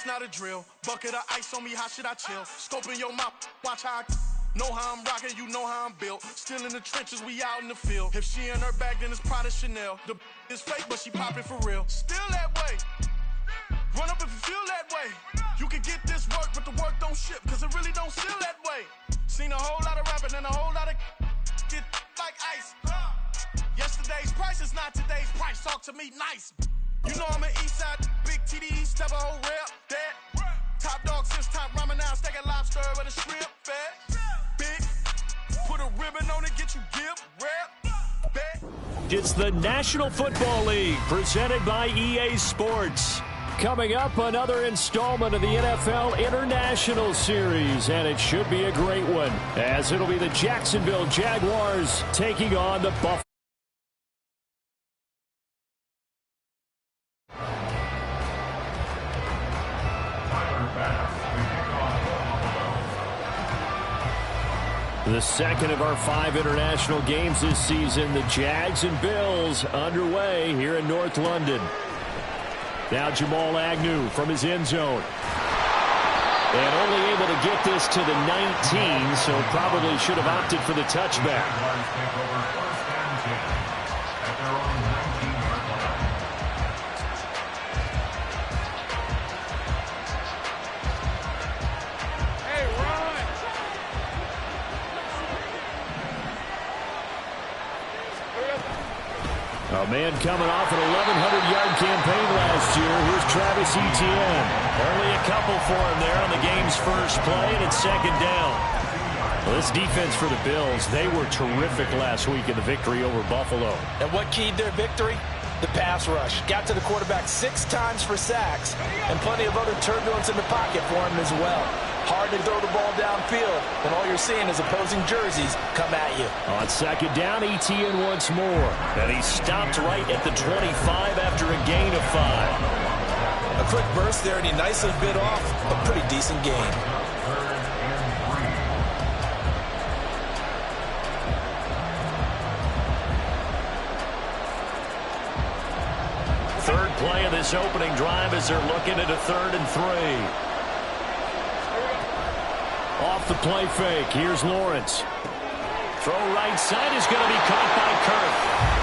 it's not a drill. Bucket of ice on me, how should I chill? Scoping your mouth, watch how I know how I'm rocking, you know how I'm built. Still in the trenches, we out in the field. If she in her bag, then it's Prada Chanel. The is fake, but she popping for real. Still that way. Run up if you feel that way. You can get this work, but the work don't ship, cause it really don't feel that way. Seen a whole lot of rapping and a whole lot of get like ice. Yesterday's price is not today's price. Talk to me nice. You know I'm an Eastside, big TD, step a whole rep, that. Top dog since top ramen now, steak and lobster with a shrimp, fat. Big, put a ribbon on it, get you give, rep, bet. It's the National Football League, presented by EA Sports. Coming up, another installment of the NFL International Series, and it should be a great one, as it'll be the Jacksonville Jaguars taking on the Buffalo. The second of our 5 international games this season, the Jags and Bills underway here in North London. Now Jamal Agnew from his end zone. And only able to get this to the 19, so probably should have opted for the touchback. A man coming off an 1,100-yard campaign last year. Here's Travis Etienne. Only a couple for him there on the game's first play, and it's second down. Well, this defense for the Bills, they were terrific last week in the victory over Buffalo. And what keyed their victory? The pass rush. Got to the quarterback 6 times for sacks, and plenty of other turbulence in the pocket for him as well. Hard to throw the ball downfield, and all you're seeing is opposing jerseys come at you. On second down, Etienne once more. And he stopped right at the 25 after a gain of 5. A quick burst there, and he nicely bit off a pretty decent gain. Third play of this opening drive as they're looking at a 3rd and 3. Off the play fake, here's Lawrence. Throw right side is going to be caught by Kirk.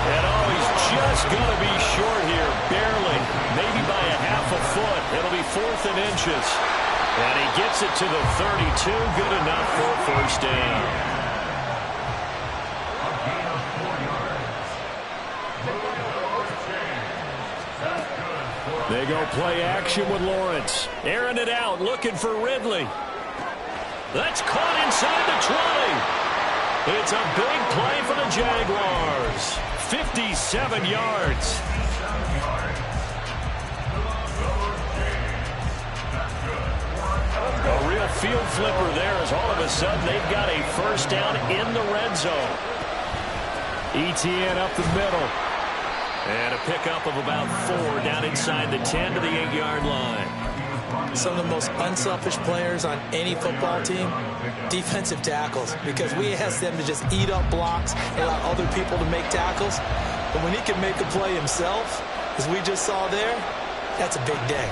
And he's just going to be short here, barely, maybe by a half a foot. It'll be 4th and inches. And he gets it to the 32, good enough for a first down. They go play action with Lawrence. Airing it out, looking for Ridley. That's caught inside the 20. It's a big play for the Jaguars. 57 yards. A real field flipper there as all of a sudden they've got a first down in the red zone. Etienne up the middle. And a pickup of about 4 down inside the 10 to the 8-yard line. Some of the most unselfish players on any football team, defensive tackles, because we ask them to just eat up blocks and allow other people to make tackles. But when he can make a play himself, as we just saw there, that's a big day.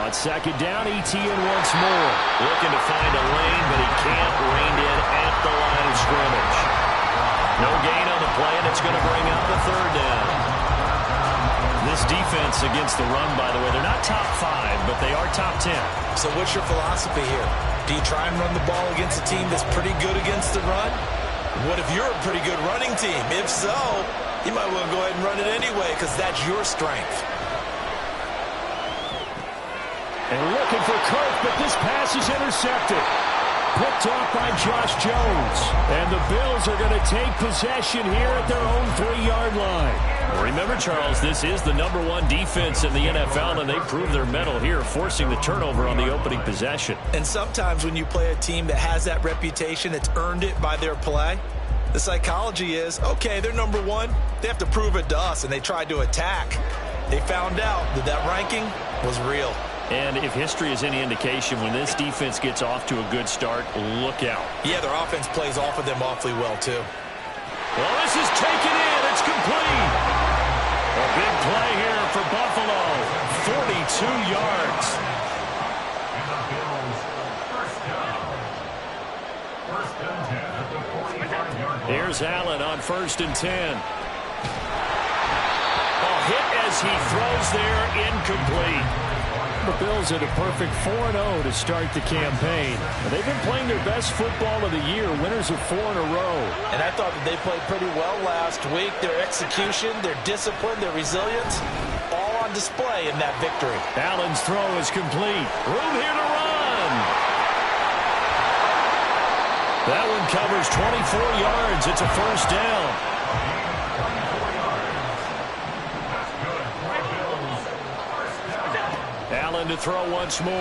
On second down, Etienne once more. Looking to find a lane, but he can't. Reined in at the line of scrimmage. No gain on the play, and it's going to bring up the 3rd down. This defense against the run, by the way, they're not top 5, but they are top 10. So what's your philosophy here? Do you try and run the ball against a team that's pretty good against the run? What if you're a pretty good running team? If so, you might want to go ahead and run it anyway because that's your strength. And looking for Kirk, but this pass is intercepted. Picked off by Josh Jones. And the Bills are going to take possession here at their own 3-yard line. Remember, Charles, this is the #1 defense in the NFL, and they proved their mettle here, forcing the turnover on the opening possession. And sometimes when you play a team that has that reputation, that's earned it by their play, the psychology is, okay, they're #1. They have to prove it to us, and they tried to attack. They found out that that ranking was real. And if history is any indication, when this defense gets off to a good start, look out. Yeah, their offense plays off of them awfully well, too. Well, this is taken in. It's complete. A big play here for Buffalo. 42 yards. Here's Allen on 1st and 10. Ball hit as he throws there, incomplete. The Bills at a perfect 4-0 to start the campaign. They've been playing their best football of the year, winners of 4 in a row. And I thought that they played pretty well last week. Their execution, their discipline, their resilience, all on display in that victory. Allen's throw is complete. Room here to run. That one covers 24 yards. It's a first down. Allen to throw once more.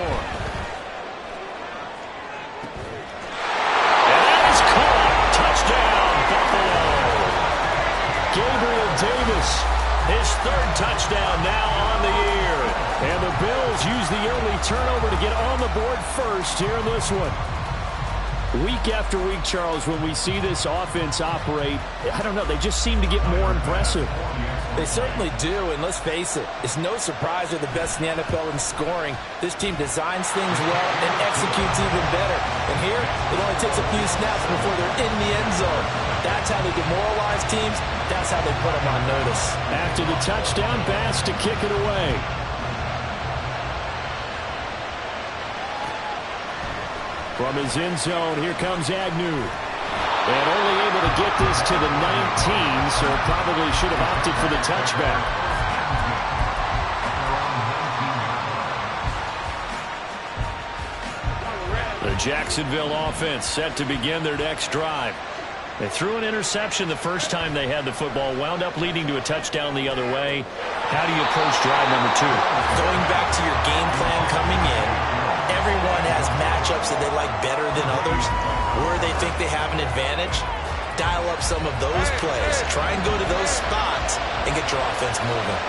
And that is caught. Touchdown, Buffalo. Gabriel Davis, his 3rd touchdown now on the year. And the Bills use the early turnover to get on the board first here in this one. Week after week, Charles, when we see this offense operate, I don't know, they just seem to get more impressive. They certainly do, and let's face it, it's no surprise they're the best in the NFL in scoring. This team designs things well and executes even better. And here, it only takes a few snaps before they're in the end zone. That's how they demoralize teams. That's how they put them on notice. After the touchdown, Bass to kick it away. From his end zone, here comes Agnew. And only able to get this to the 19, so probably should have opted for the touchback. The Jacksonville offense set to begin their next drive. They threw an interception the first time they had the football, wound up leading to a touchdown the other way. How do you approach drive number 2? Going back to your game plan coming in, everyone has matchups that they like better than others. Where they think they have an advantage, dial up some of those plays. Try and go to those spots and get your offense moving.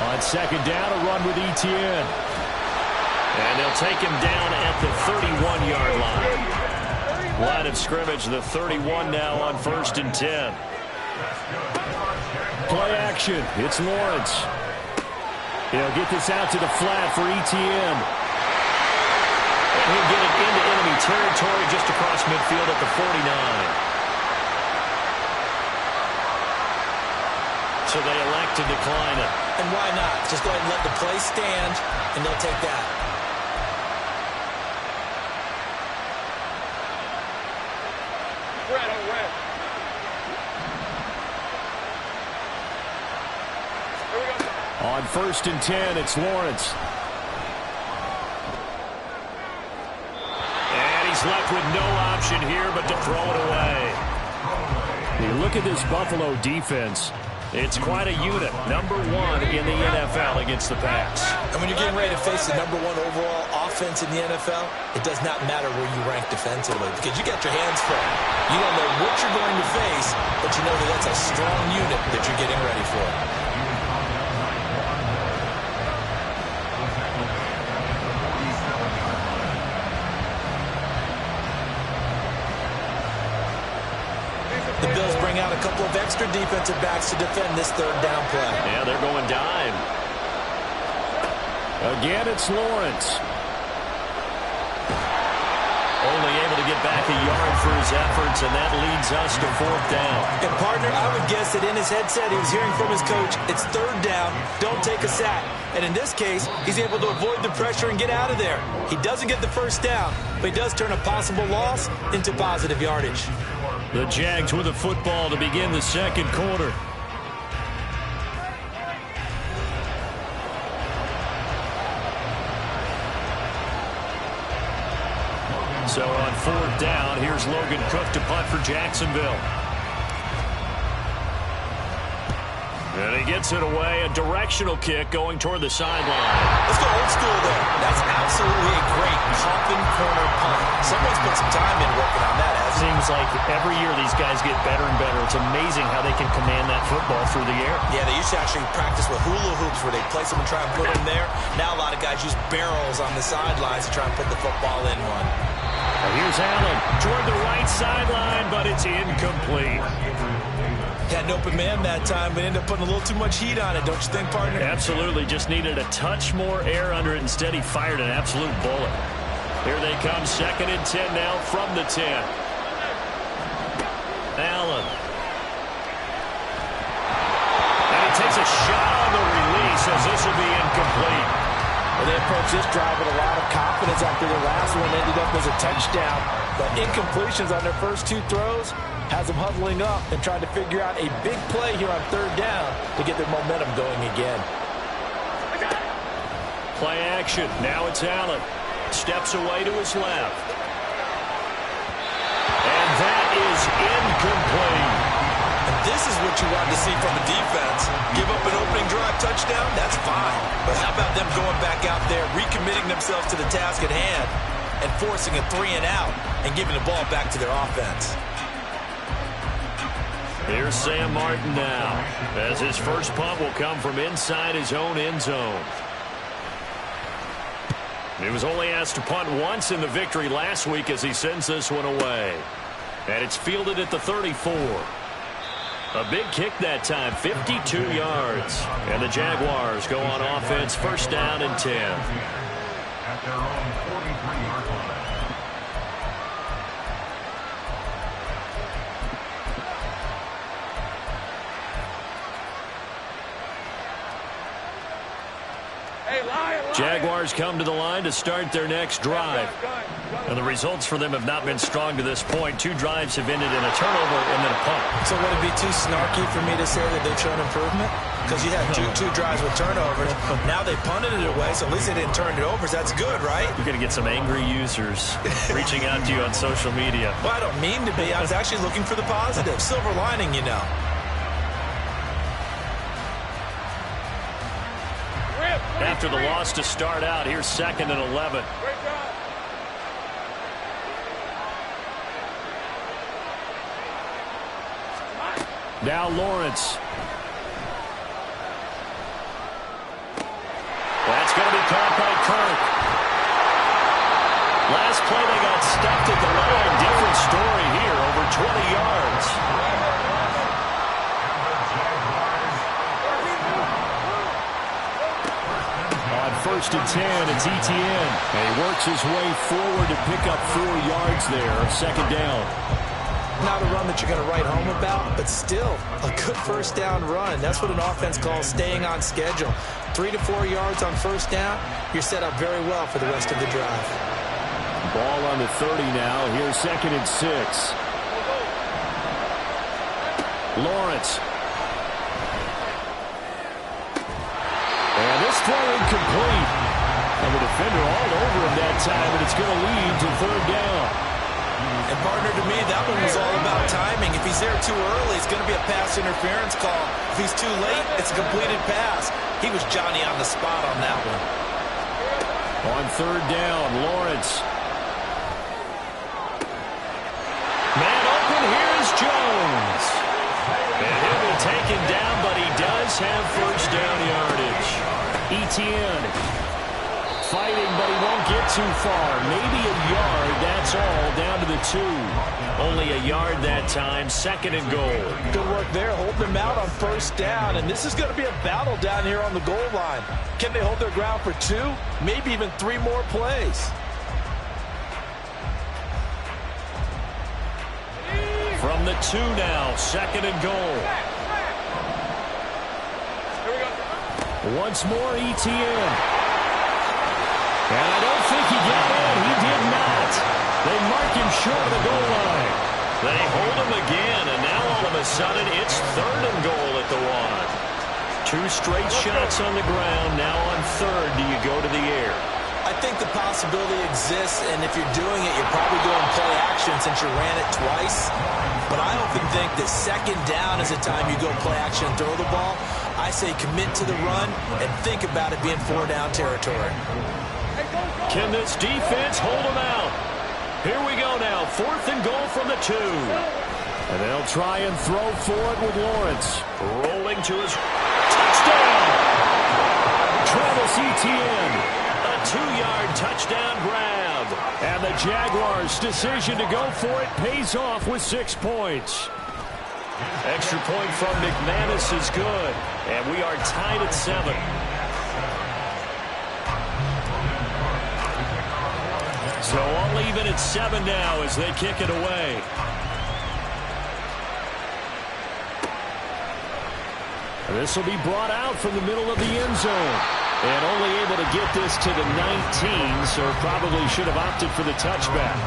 On 2nd down, a run with Etienne. And they'll take him down at the 31-yard line. Line of scrimmage, the 31 now on 1st and 10. Play action. It's Lawrence. He'll get this out to the flat for Etienne. And he'll get it into enemy territory just across midfield at the 49. So they elect to decline it. And why not? Just go ahead and let the play stand, and they'll take that. Red. On 1st and 10, it's Lawrence. And he's left with no option here but to throw it away. You look at this Buffalo defense. It's quite a unit. Number 1 in the NFL against the pass. And when you're getting ready to face the number 1 overall offense in the NFL, it does not matter where you rank defensively because you got your hands full. You don't know what you're going to face, but you know that that's a strong unit that you're getting ready for. The Bills bring out a couple of extra defensive backs to defend this 3rd down play. Yeah, they're going dime. Again, it's Lawrence. Only able to get back a yard for his efforts, and that leads us to 4th down. And, partner, I would guess that in his headset he was hearing from his coach, it's 3rd down, don't take a sack. And in this case, he's able to avoid the pressure and get out of there. He doesn't get the 1st down, but he does turn a possible loss into positive yardage. The Jags with the football to begin the 2nd quarter. So on 4th down, here's Logan Cook to punt for Jacksonville. And he gets it away, a directional kick going toward the sideline. Let's go old school there. That's absolutely a great popping corner punt. Someone's put some time in working on that. Seems like every year these guys get better and better. It's amazing how they can command that football through the air. Yeah, they used to actually practice with hula hoops where they place them and try and put them there. Now a lot of guys use barrels on the sidelines to try and put the football in one. Here's Allen toward the right sideline, but it's incomplete. Had an open man that time, but ended up putting a little too much heat on it, don't you think, partner? Absolutely. Just needed a touch more air under it. Instead, he fired an absolute bullet. Here they come, 2nd and 10 now from the 10. Allen. And he takes a shot on the release as this will be incomplete. Well, they approached this drive with a lot of confidence after the last one ended up as a touchdown. But incompletions on their first 2 throws has them huddling up and trying to figure out a big play here on 3rd down to get their momentum going again. Play action. Now it's Allen. Steps away to his left. And that is incomplete. And this is what you want to see from a defense. Give up an opening drive touchdown, that's fine. But how about them going back out there, recommitting themselves to the task at hand, and forcing a 3-and-out and giving the ball back to their offense. Here's Sam Martin now, as his first punt will come from inside his own end zone. He was only asked to punt once in the victory last week as he sends this one away. And it's fielded at the 34. A big kick that time, 52 yards. And the Jaguars go on offense, 1st down and 10. At their own 43-yard line. Jaguars come to the line to start their next drive. And the results for them have not been strong to this point. 2 drives have ended in a turnover and then a punt. So would it be too snarky for me to say that they've shown improvement? Because you had two drives with turnovers. Now they punted it away, so at least they didn't turn it over. So that's good, right? You're going to get some angry users reaching out to you on social media. Well, I don't mean to be. I was actually looking for the positive. Silver lining, you know. After the loss to start out, here's 2nd and 11. Now Lawrence. That's going to be caught by Kirk. Last play they got stuffed at the line. Different story here, over 20 yards. On 1st and 10, it's Etienne. And he works his way forward to pick up 4 yards there, 2nd down. Not a run that you're going to write home about, but still a good 1st down run. That's what an offense calls staying on schedule. 3 to 4 yards on 1st down, you're set up very well for the rest of the drive. Ball on the 30 now. Here's 2nd and 6. Lawrence. And this throw incomplete. And the defender all over him that time, and it's going to lead to 3rd down. And partner, to me, that one was all about timing. If he's there too early, it's going to be a pass interference call. If he's too late, it's a completed pass. He was Johnny on the spot on that one. On 3rd down, Lawrence. Man open, here's Jones. And he'll be taken down, but he does have 1st down yardage. Etienne fighting, but he won't get too far. Maybe a yard, that's all, down to the 2. Only a yard that time, 2nd and goal. Good work there, holding them out on 1st down, and this is going to be a battle down here on the goal line. Can they hold their ground for 2, maybe even 3 more plays? From the 2 now, 2nd and goal. Once more, Etienne. And I don't think he got in. He did not. They mark him short of the goal line. They hold him again, and now all of a sudden it's 3rd and goal at the 1. 2 straight shots on the ground. Now on 3rd, do you go to the air? I think the possibility exists, and if you're doing it, you're probably going play action since you ran it twice. But I often think that 2nd down is the time you go play action and throw the ball. I say commit to the run and think about it being 4-down territory. Can this defense hold them out? Here we go now. 4th and goal from the 2. And they'll try and throw for it with Lawrence. Rolling to his touchdown. Travis Etienne. A 2-yard touchdown grab. And the Jaguars' decision to go for it pays off with 6 points. Extra point from McManus is good. And we are tied at 7. So all even at 7 now as they kick it away. This will be brought out from the middle of the end zone. And only able to get this to the 19, so probably should have opted for the touchback.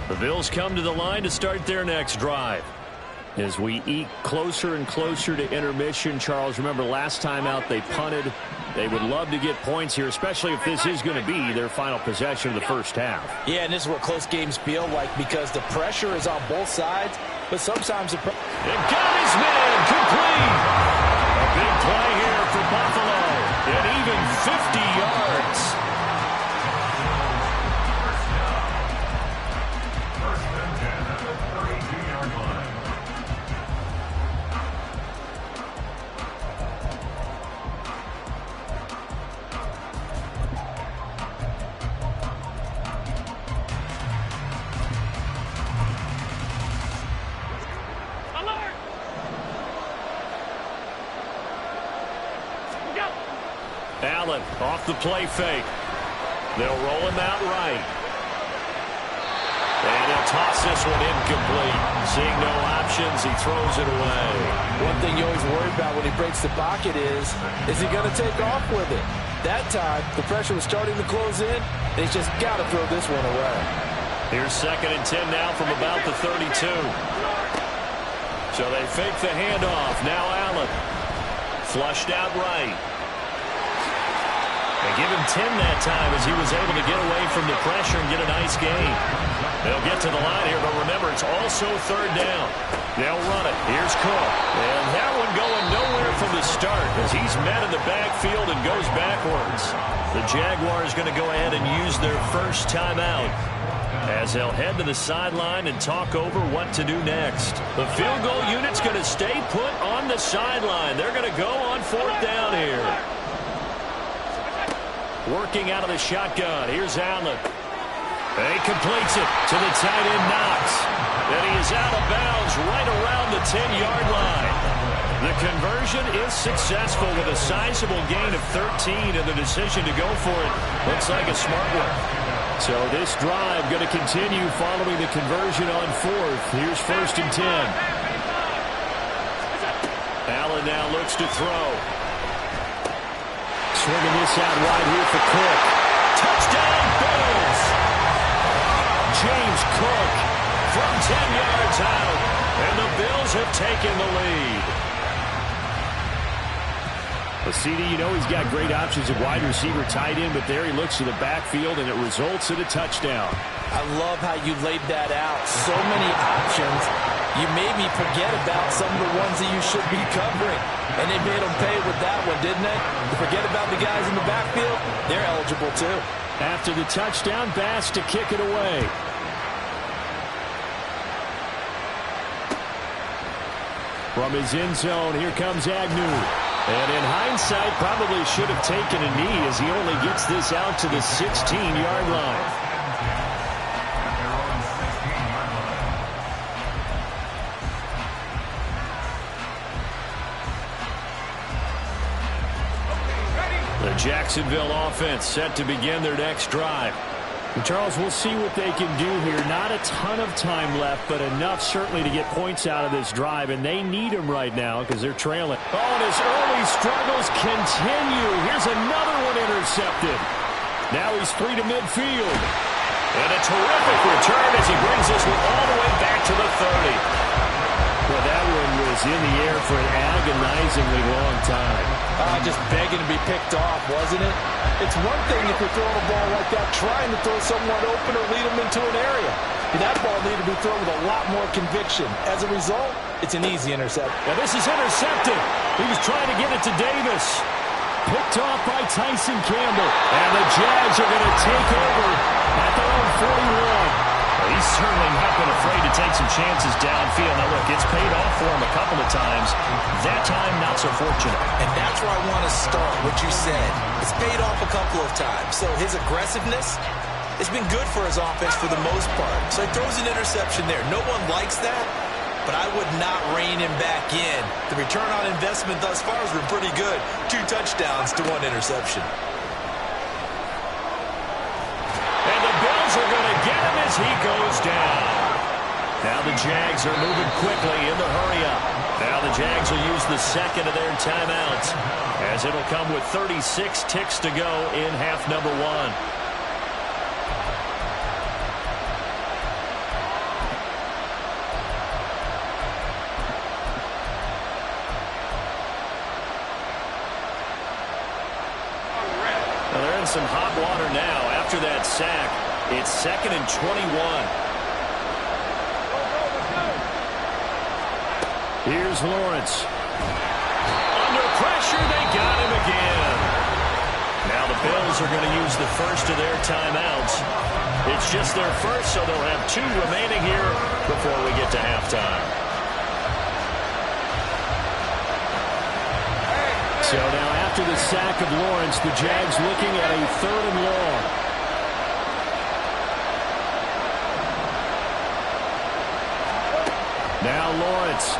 The Bills come to the line to start their next drive. As we eke closer and closer to intermission, Charles, remember last time out they punted. They would love to get points here, especially if this is going to be their final possession of the first half. Yeah, and this is what close games feel like because the pressure is on both sides, but sometimes the pressure... It got his man complete. A big play here for Buffalo. And even 50 yards. Allen off the play fake. They'll roll him out right. And he'll toss this one incomplete. Seeing no options, he throws it away. One thing you always worry about when he breaks the pocket is he going to take off with it? That time, the pressure was starting to close in, and he's just got to throw this one away. Here's 2nd and 10 now from about the 32. So they fake the handoff. Now Allen. Flushed out right. They give him 10 that time as he was able to get away from the pressure and get a nice gain. They'll get to the line here, but remember, it's also 3rd down. They'll run it. Here's Cook. And that one going nowhere from the start as he's met in the backfield and goes backwards. The Jaguars going to go ahead and use their first timeout as they'll head to the sideline and talk over what to do next. The field goal unit's going to stay put on the sideline. They're going to go on 4th down here. Working out of the shotgun. Here's Allen. He completes it to the tight end Knox. And he is out of bounds right around the 10-yard line. The conversion is successful with a sizable gain of 13, and the decision to go for it looks like a smart one. So this drive going to continue following the conversion on 4th. Here's 1st and 10. Allen now looks to throw. Swinging this out wide here for Cook. Touchdown, Bills! James Cook from 10 yards out. And the Bills have taken the lead. Well, CD, you know he's got great options at wide receiver, tight end, but there he looks to the backfield, and it results in a touchdown. I love how you laid that out. So many options. You made me forget about some of the ones that you should be covering. And they made them pay with that one, didn't they? You forget about the guys in the backfield, they're eligible too. After the touchdown, Bass to kick it away. From his end zone, here comes Agnew. And in hindsight, probably should have taken a knee as he only gets this out to the 16-yard line. The Jacksonville offense set to begin their next drive. And Charles, we'll see what they can do here. Not a ton of time left, but enough certainly to get points out of this drive, and they need them right now because they're trailing. Oh, and his early struggles continue. Here's another one intercepted. Now he's free to midfield. And a terrific return as he brings this one all the way back to the 30. Well, that one was in the air for an agonizingly long time. Just begging to be picked off, wasn't it? It's one thing if you're throwing a ball like that, trying to throw someone open or lead them into an area. That ball needed to be thrown with a lot more conviction. As a result, it's an easy intercept. Now this is intercepted. He was trying to get it to Davis. Picked off by Tyson Campbell. And the Jags are going to take over at their own 41. He's certainly not been afraid to take some chances downfield. Now, look, it's paid off for him a couple of times. That time, not so fortunate. And that's where I want to start, what you said. It's paid off a couple of times. So his aggressiveness has been good for his offense for the most part. So he throws an interception there. No one likes that. but I would not rein him back in. The return on investment thus far has been pretty good. 2 touchdowns to 1 interception. And the Bills are going to get him as he goes down. Now the Jags are moving quickly in the hurry-up. Now the Jags will use the second of their timeouts, as it'll come with 36 ticks to go in half number 1. Some hot water now after that sack. It's 2nd and 21. Here's Lawrence. Under pressure, they got him again. Now the Bills are going to use the first of their timeouts. It's just their first, so they'll have 2 remaining here before we get to halftime. So now after the sack of Lawrence, the Jags looking at a 3rd and long. Now Lawrence.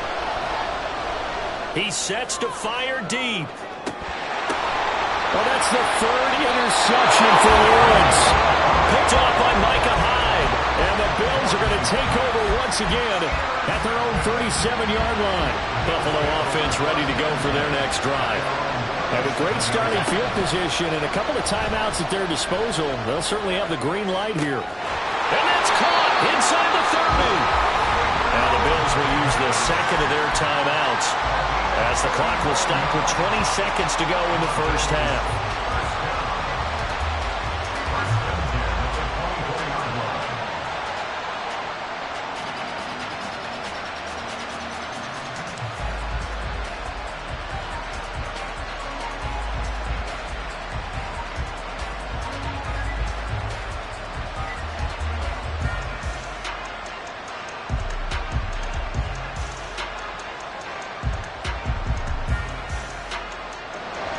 He sets to fire deep. Well, that's the 3rd interception for Lawrence. Picked off by Micah Hyde. And the Bills are going to take over once again at their own 37-yard line. Buffalo offense ready to go for their next drive. Have a great starting field position and a couple of timeouts at their disposal. They'll certainly have the green light here. And that's caught inside the 30. Now the Bills will use the second of their timeouts, as the clock will stop with 20 seconds to go in the first half.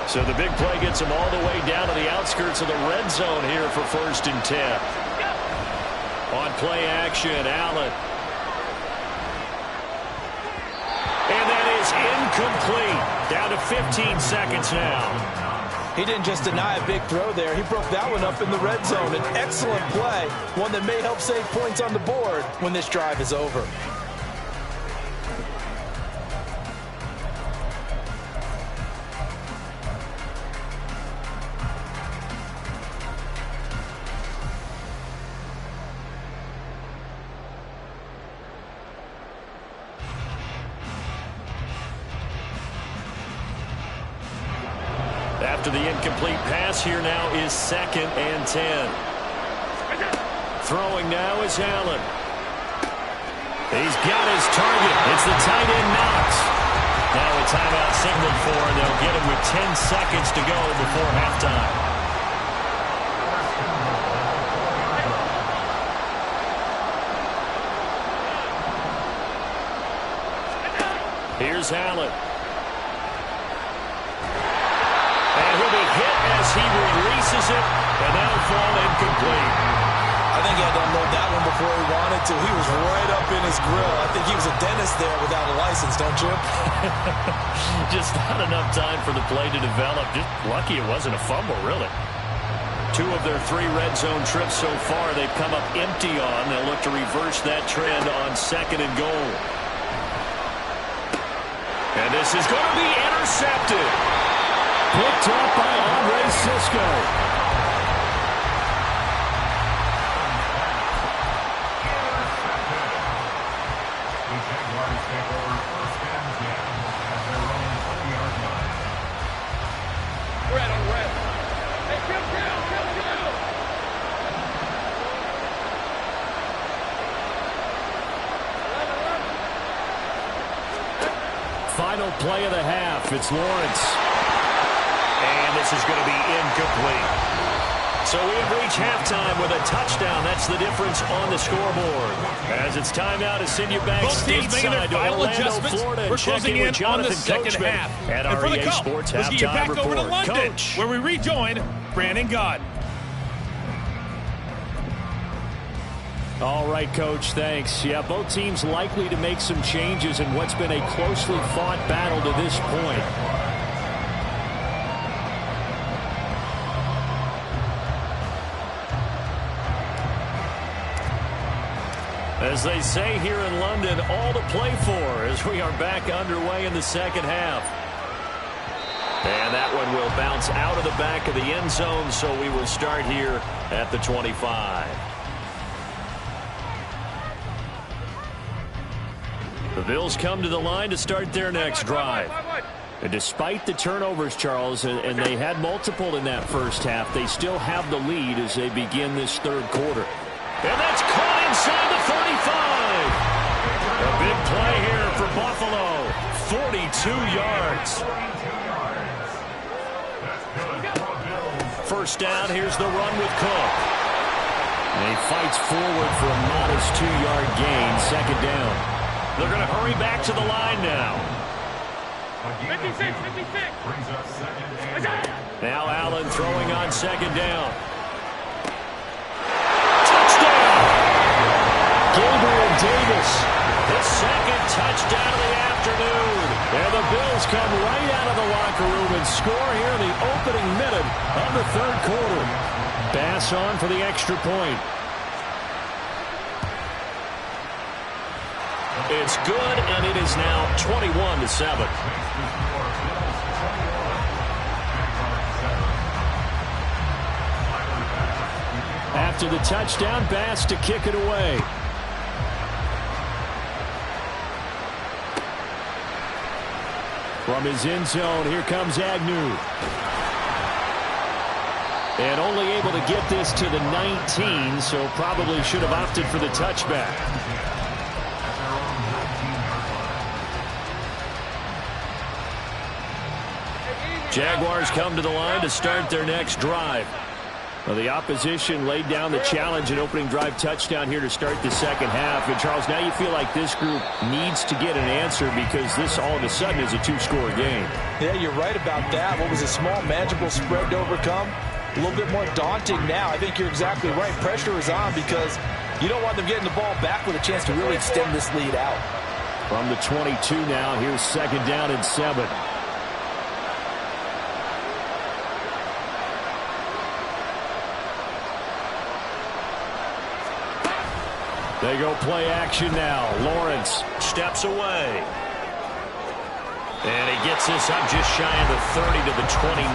So the big play gets him all the way down to the outskirts of the red zone here for 1st and 10. On play action, Allen. And that is incomplete. Down to 15 seconds now. He didn't just deny a big throw there. He broke that one up in the red zone. An excellent play, one that may help save points on the board when this drive is over. After the incomplete pass, here now is 2nd and 10. Throwing now is Allen. He's got his target. It's the tight end Knox. Now a timeout signaled for, and they'll get him with 10 seconds to go before halftime. Here's Allen. And he'll be hit as he releases it, and that'll fall incomplete. I think he had to unload that one before he wanted to. He was right up in his grill. I think he was a dentist there without a license, don't you? Just not enough time for the play to develop. Just lucky it wasn't a fumble, really. 2 of their 3 red zone trips so far they've come up empty on. They'll look to reverse that trend on 2nd and goal. And this is going to be intercepted. Picked up by Andre Cisco. Red on red. Hey, kill. Final play of the half. It's Lawrence. And this is going to be incomplete. So we have reached halftime with a touchdown. That's the difference on the scoreboard. As it's time now to send you back stateside to Orlando, Florida, and check in with Jonathan Coachman at our EA Sports Halftime Report. Over to London, Coach. where we rejoin Brandon Gott. All right, Coach, thanks. Yeah, both teams likely to make some changes in what's been a closely fought battle to this point. As they say here in London, all to play for as we are back underway in the second half. And that one will bounce out of the back of the end zone, so we will start here at the 25. The Bills come to the line to start their next drive. And despite the turnovers, Charles, and they had multiple in that first half, they still have the lead as they begin this third quarter. And that's caught inside the 35. A big play here for Buffalo. 42 yards. First down, here's the run with Cook. And he fights forward for a modest 2-yard gain, second down. They're going to hurry back to the line now. 56. Now Allen throwing on second down. Touchdown! Gabriel Davis, the second touchdown of the afternoon. And the Bills come right out of the locker room and score here in the opening minute of the third quarter. Bass on for the extra point. It's good, and it is now 21-7. After the touchdown, Bass to kick it away. From his end zone, here comes Agnew. And only able to get this to the 19, so probably should have opted for the touchback. Jaguars come to the line to start their next drive. Well, the opposition laid down the challenge and opening drive touchdown here to start the second half. And, Charles, now you feel like this group needs to get an answer because this all of a sudden is a two-score game. Yeah, you're right about that. What was a small, manageable spread to overcome? A little bit more daunting now. I think you're exactly right. Pressure is on because you don't want them getting the ball back with a chance to really extend this lead out. From the 22 now, here's second down and 7. They go play action now. Lawrence steps away. And he gets this up just shy of the 30 to the 29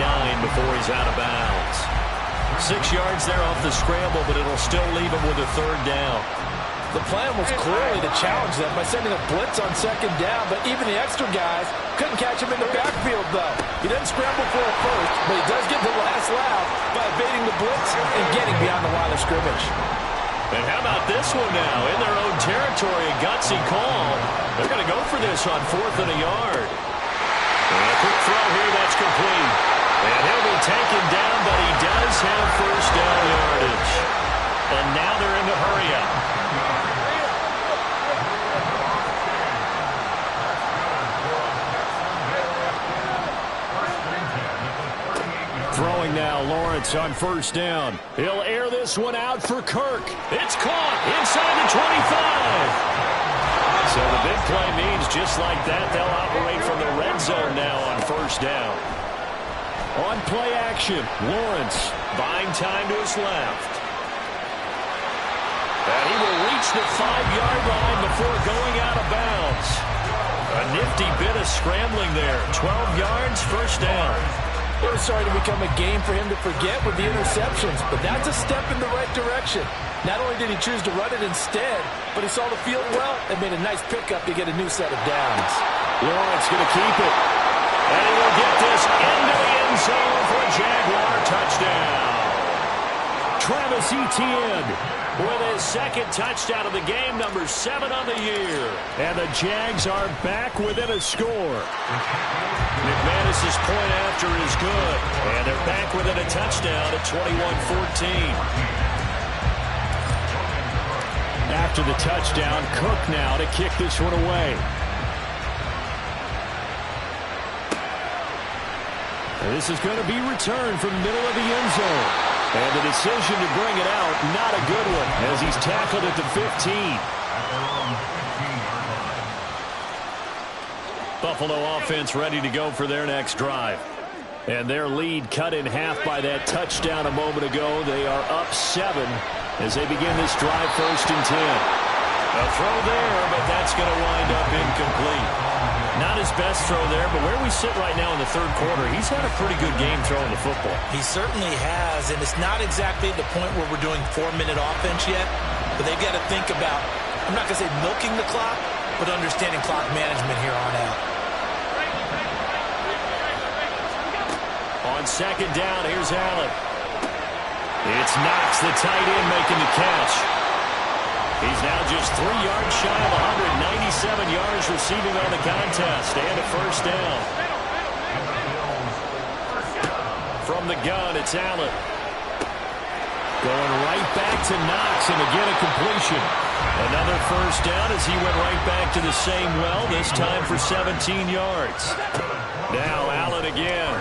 before he's out of bounds. 6 yards there off the scramble, but it'll still leave him with a third down. The plan was clearly to challenge them by sending a blitz on second down, but even the extra guys couldn't catch him in the backfield, though. He doesn't scramble for a first, but he does get the last laugh by evading the blitz and getting beyond the line of scrimmage. And how about this one now? In their own territory, a gutsy call. They're going to go for this on 4th and a yard. And a quick throw here, that's complete. And he'll be taken down, but he does have first down yardage. And now they're in the hurry-up. Throwing now, Lawrence on first down. He'll air this one out for Kirk. It's caught inside the 25. So the big play means just like that, they'll operate from the red zone now on first down. On play action, Lawrence buying time to his left. And he will reach the 5-yard line before going out of bounds. A nifty bit of scrambling there. 12 yards, first down. It was starting to become a game for him to forget with the interceptions, but that's a step in the right direction. Not only did he choose to run it instead, but he saw the field well and made a nice pickup to get a new set of downs. Lawrence going to keep it. And he will get this into the end zone for a Jaguar touchdown. Travis Etienne with his second touchdown of the game, number 7 on the year. And the Jags are back within a score. McManus's point after is good. And they're back within a touchdown at 21-14. After the touchdown, Cook now to kick this one away. And this is going to be returned from the middle of the end zone. And the decision to bring it out, not a good one, as he's tackled at the 15. Buffalo offense ready to go for their next drive. And their lead cut in half by that touchdown a moment ago. They are up 7 as they begin this drive, 1st and 10. A throw there, but that's going to wind up incomplete. Not his best throw there, but where we sit right now in the 3rd quarter, he's had a pretty good game throwing the football. He certainly has, and it's not exactly the point where we're doing 4-minute offense yet, but they've got to think about, I'm not going to say milking the clock, but understanding clock management here on out. On 2nd down, here's Allen. It's Knox, the tight end, making the catch. He's now just 3 yards shy of 197 yards receiving on the contest, and a 1st down. From the gun, it's Allen. Going right back to Knox, and again a completion. Another 1st down as he went right back to the same well, this time for 17 yards. Now Allen again.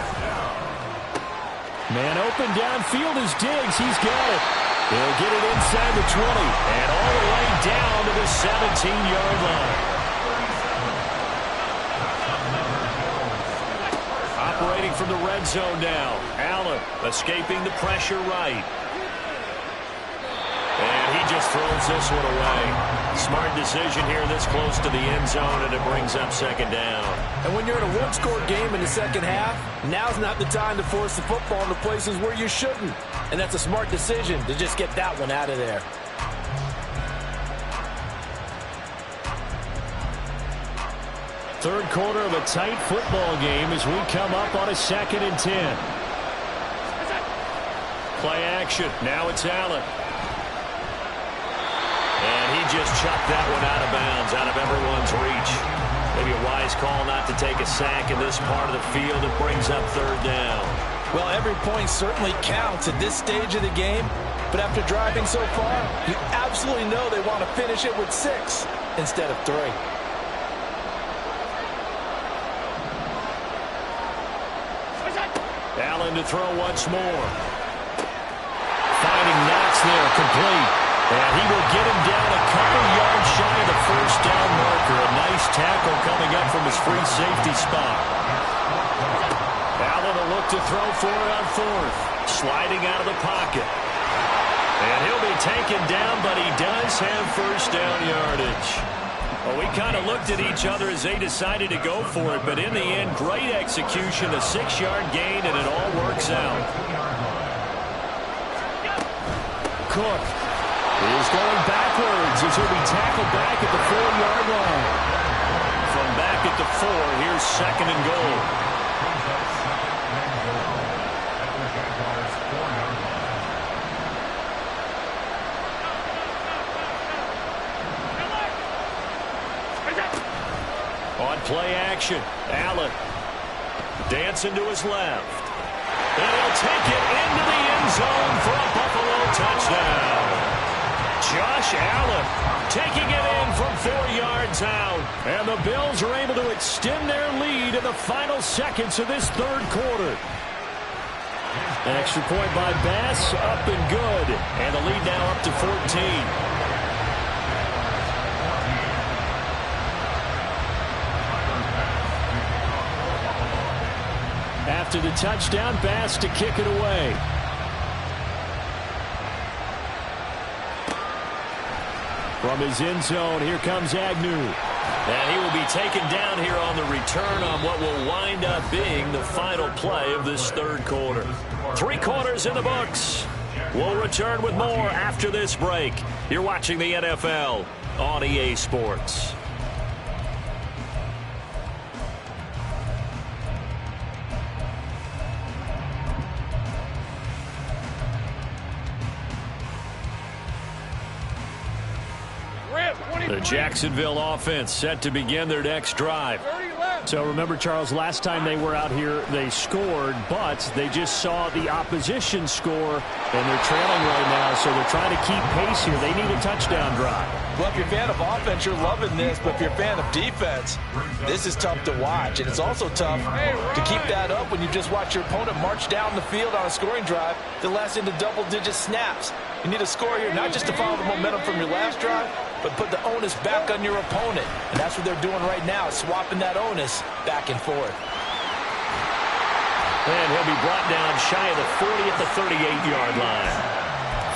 Man open downfield is Diggs. He's got it. He'll get it inside the 20 and all the way down to the 17-yard line. Operating from the red zone now. Allen escaping the pressure right. And he just throws this one away. Smart decision here this close to the end zone, and it brings up 2nd down. And when you're in a one-score game in the 2nd half, now's not the time to force the football into places where you shouldn't. And that's a smart decision to just get that one out of there. Third quarter of a tight football game as we come up on a 2nd and 10. Play action. Now it's Allen. And he just chucked that one out of bounds, out of everyone's reach. Maybe a wise call not to take a sack in this part of the field. It brings up 3rd down. Well, every point certainly counts at this stage of the game. But after driving so far, you absolutely know they want to finish it with 6 instead of 3. Allen to throw once more. Finding Knox there, complete. And he will get him down a couple yards shy of the 1st down marker. A nice tackle coming up from his free safety spot. Allen will look to throw for it on 4th. Sliding out of the pocket. And he'll be taken down, but he does have 1st down yardage. Well, we kind of looked at each other as they decided to go for it, but in the end, great execution, a 6-yard gain, and it all works out. Cook is going backwards as he'll be tackled back at the 4-yard line. From back at the 4, here's 2nd and goal. On play action, Allen dancing to his left. And he'll take it into the end zone for a Buffalo touchdown. Josh Allen taking it in from 4 yards out. And the Bills are able to extend their lead in the final seconds of this 3rd quarter. An extra point by Bass, up and good. And the lead now up to 14. After the touchdown, Bass to kick it away. From his end zone, here comes Agnew. And he will be taken down here on the return on what will wind up being the final play of this 3rd quarter. 3 quarters in the books. We'll return with more after this break. You're watching the NFL on EA Sports. The Jacksonville offense set to begin their next drive. So remember, Charles, last time they were out here, they scored, but they just saw the opposition score, and they're trailing right now, so they're trying to keep pace here. They need a touchdown drive. Well, if you're a fan of offense, you're loving this, but if you're a fan of defense, this is tough to watch, and it's also tough to keep that up when you just watch your opponent march down the field on a scoring drive that lasts into double-digit snaps. You need a score here, not just to follow the momentum from your last drive, but put the onus back on your opponent. And that's what they're doing right now, swapping that onus back and forth. And he'll be brought down shy of the 40 at the 38-yard line.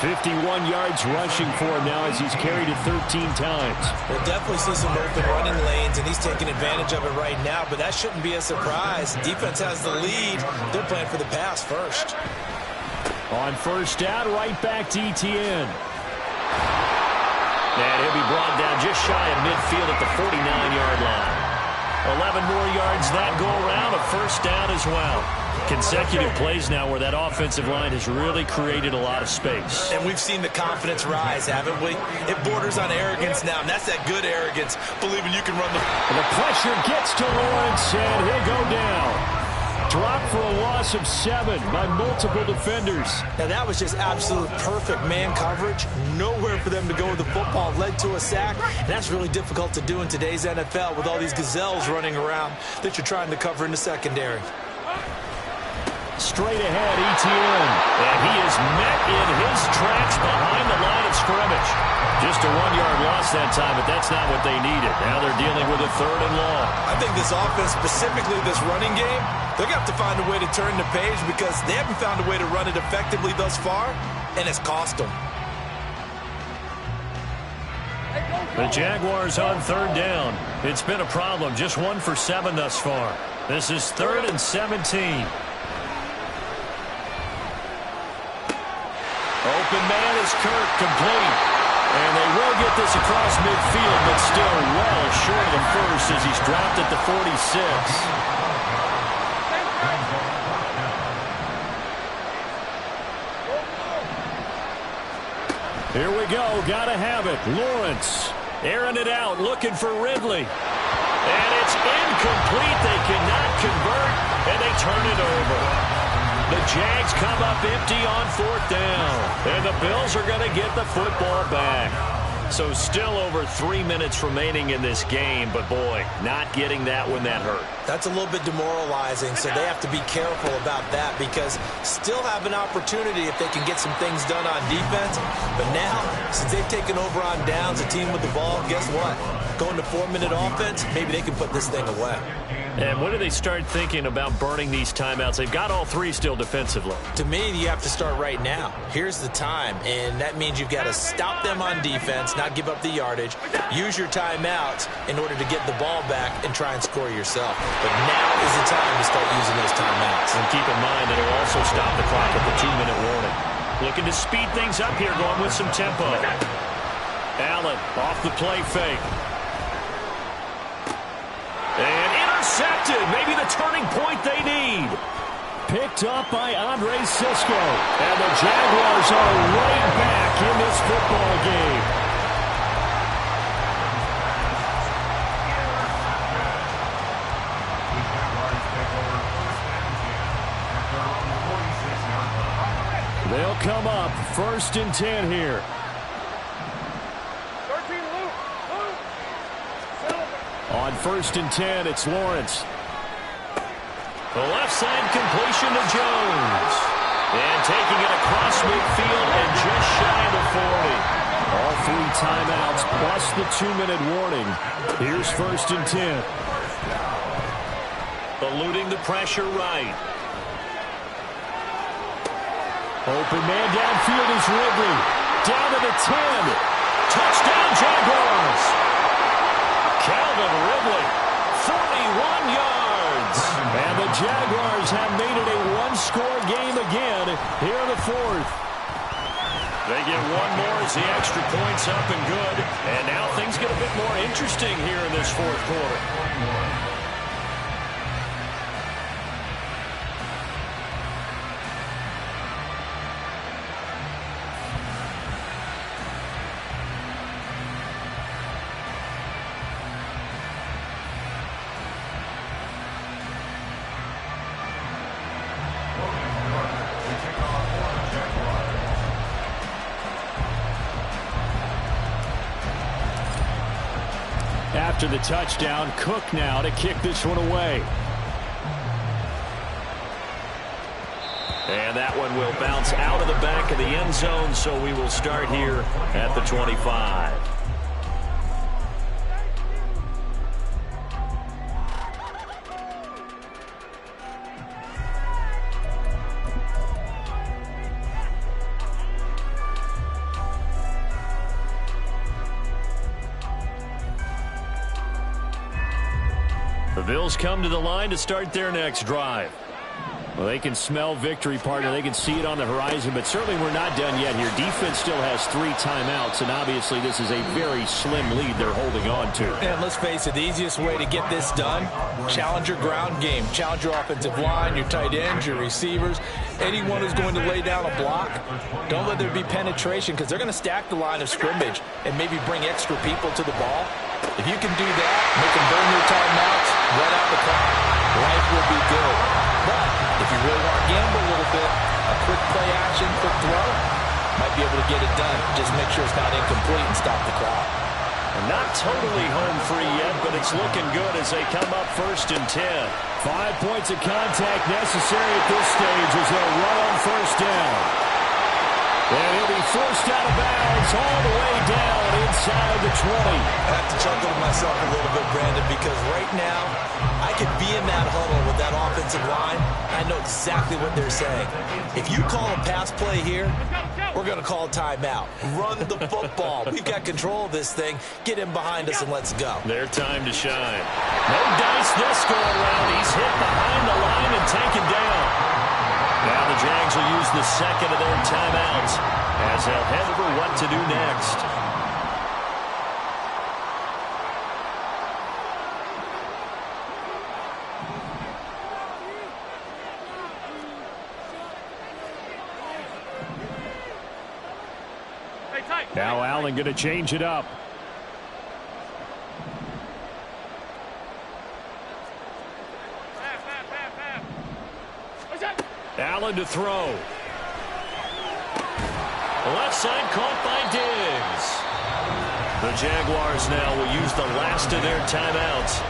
51 yards rushing for him now as he's carried it 13 times. We'll definitely see some open running lanes, and he's taking advantage of it right now, but that shouldn't be a surprise. Defense has the lead. They're playing for the pass first. On first down, right back to Etienne. And he'll be brought down just shy of midfield at the 49-yard line. 11 more yards that go around, a first down as well. Consecutive plays now where that offensive line has really created a lot of space. And we've seen the confidence rise, haven't we? It borders on arrogance now, and that's that good arrogance, believing you can run the... And the pressure gets to Lawrence, and he'll go down. Dropped for a loss of 7 by multiple defenders. Now that was just absolute perfect man coverage. Nowhere for them to go with the football. Led to a sack. And that's really difficult to do in today's NFL with all these gazelles running around that you're trying to cover in the secondary. Straight ahead, Etienne. And he is met in his tracks behind the line of scrimmage. Just a 1-yard loss that time, but that's not what they needed. Now they're dealing with a 3rd and long. I think this offense, specifically this running game, they're going to have to find a way to turn the page because they haven't found a way to run it effectively thus far, and it's cost them. The Jaguars on 3rd down. It's been a problem. Just 1 for 7 thus far. This is 3rd and 17. Open man is Kirk, complete. And they will get this across midfield, but still well short of the first as he's dropped at the 46. Here we go. Got to have it. Lawrence airing it out, looking for Ridley. And it's incomplete. They cannot convert, and they turn it over. The Jags come up empty on 4th down. And the Bills are going to get the football back. So still over 3 minutes remaining in this game, but boy, not getting that when that hurt. That's a little bit demoralizing, so they have to be careful about that because still have an opportunity if they can get some things done on defense. But now, since they've taken over on downs, a team with the ball, guess what? Going to 4-minute offense, maybe they can put this thing away. And when do they start thinking about burning these timeouts? They've got all 3 still defensively. To me, you have to start right now. Here's the time, and that means you've got to stop them on defense, not give up the yardage, use your timeouts in order to get the ball back and try and score yourself. But now is the time to start using those timeouts. And keep in mind that it'll also stop the clock at the 2-minute warning. Looking to speed things up here, going with some tempo. Allen off the play fake. And intercepted. Maybe the turning point they need. Picked up by Andre Sisco. And the Jaguars are right back in this football game. They'll come up 1st and 10 here. On 1st and 10, it's Lawrence. The left side completion to Jones. And taking it across midfield and just shy of the 40. All 3 timeouts plus the 2-minute warning. Here's 1st and 10. Eluding the pressure right. Open man downfield is Ridley. Down to the 10. Touchdown Jaguars. Calvin Ridley, 41 yards. And the Jaguars have made it a 1-score game again here in the 4th. They get 1 more as the extra point's up and good. And now things get a bit more interesting here in this 4th quarter. After the touchdown, Cook now to kick this one away. And that one will bounce out of the back of the end zone, so we will start here at the 25. The Bills come to the line to start their next drive. Well, they can smell victory, partner. They can see it on the horizon, but certainly we're not done yet here. Defense still has 3 timeouts, and obviously this is a very slim lead they're holding on to. And let's face it, the easiest way to get this done, challenge your ground game. Challenge your offensive line, your tight ends, your receivers. Anyone who's going to lay down a block, don't let there be penetration because they're going to stack the line of scrimmage and maybe bring extra people to the ball. If you can do that, make them burn their timeouts, run out the clock, life will be good. But if you really want to gamble a little bit, a quick play action, quick throw, might be able to get it done. Just make sure it's not incomplete and stop the clock. Not totally home free yet, but it's looking good as they come up 1st and 10. 5 points of contact necessary at this stage as they'll run on 1st down. And he'll be forced out of bounds all the way down inside the 20. I have to chuckle to myself a little bit, Brandon, because right now I could be in that huddle with that offensive line. I know exactly what they're saying. If you call a pass play here, we're going to call timeout. Run the football. We've got control of this thing. Get him behind us and let's go. Their time to shine. No dice this go around. He's hit behind the line and taken down. Now the Jags will use the second of their timeouts as they'll head over what to do next. Now Allen going to change it up. Allen to throw. Left side caught by Diggs. The Jaguars now will use the last of their timeouts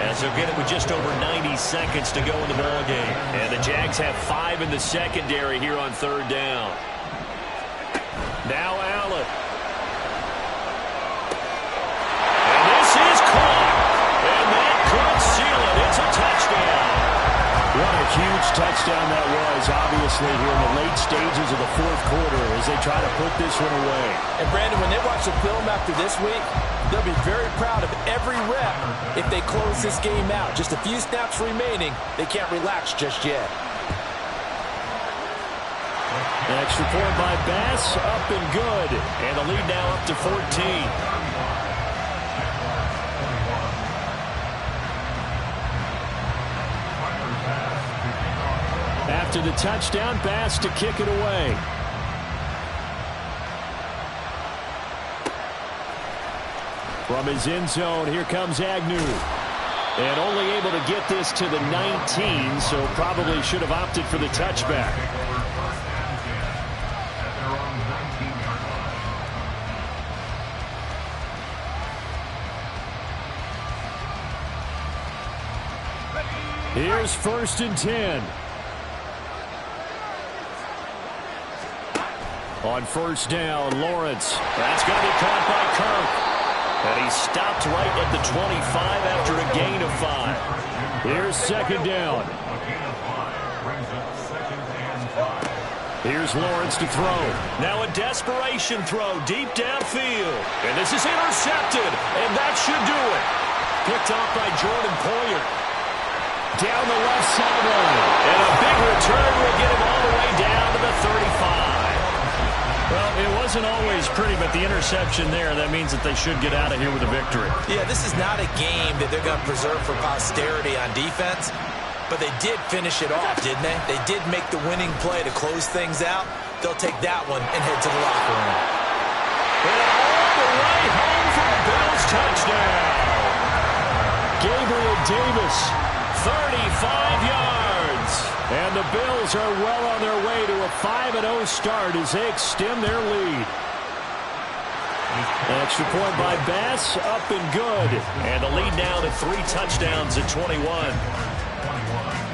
as they'll get it with just over 90 seconds to go in the ballgame. And the Jags have 5 in the secondary here on 3rd down. Now Allen. And this is caught. And that could seal it. It's a touchdown. What a huge touchdown that was, obviously, here in the late stages of the 4th quarter as they try to put this one away. And, Brandon, when they watch the film after this week, they'll be very proud of every rep if they close this game out. Just a few snaps remaining. They can't relax just yet. An extra point by Bass, up and good. And the lead now up to 14. After the touchdown, Bass to kick it away. From his end zone, here comes Agnew. And only able to get this to the 19, so probably should have opted for the touchback. Here's 1st and 10. On 1st down, Lawrence. That's going to be caught by Kirk. And he stopped right at the 25 after a gain of 5. Here's 2nd down. Here's Lawrence to throw. Now a desperation throw deep downfield. And this is intercepted. And that should do it. Picked off by Jordan Poyer. Down the left sideline. And a big return will get him all the way down to the 35. Well, it wasn't always pretty, but the interception there, that means that they should get out of here with a victory. Yeah, this is not a game that they're going to preserve for posterity on defense, but they did finish it off, didn't they? They did make the winning play to close things out. They'll take that one and head to the locker room. And all the way home for a Bills touchdown. Gabriel Davis, 35 yards. And the Bills are well on their way to a 5-0 start as they extend their lead. Extra point by Bass, up and good. And the lead now to 3 touchdowns at 21.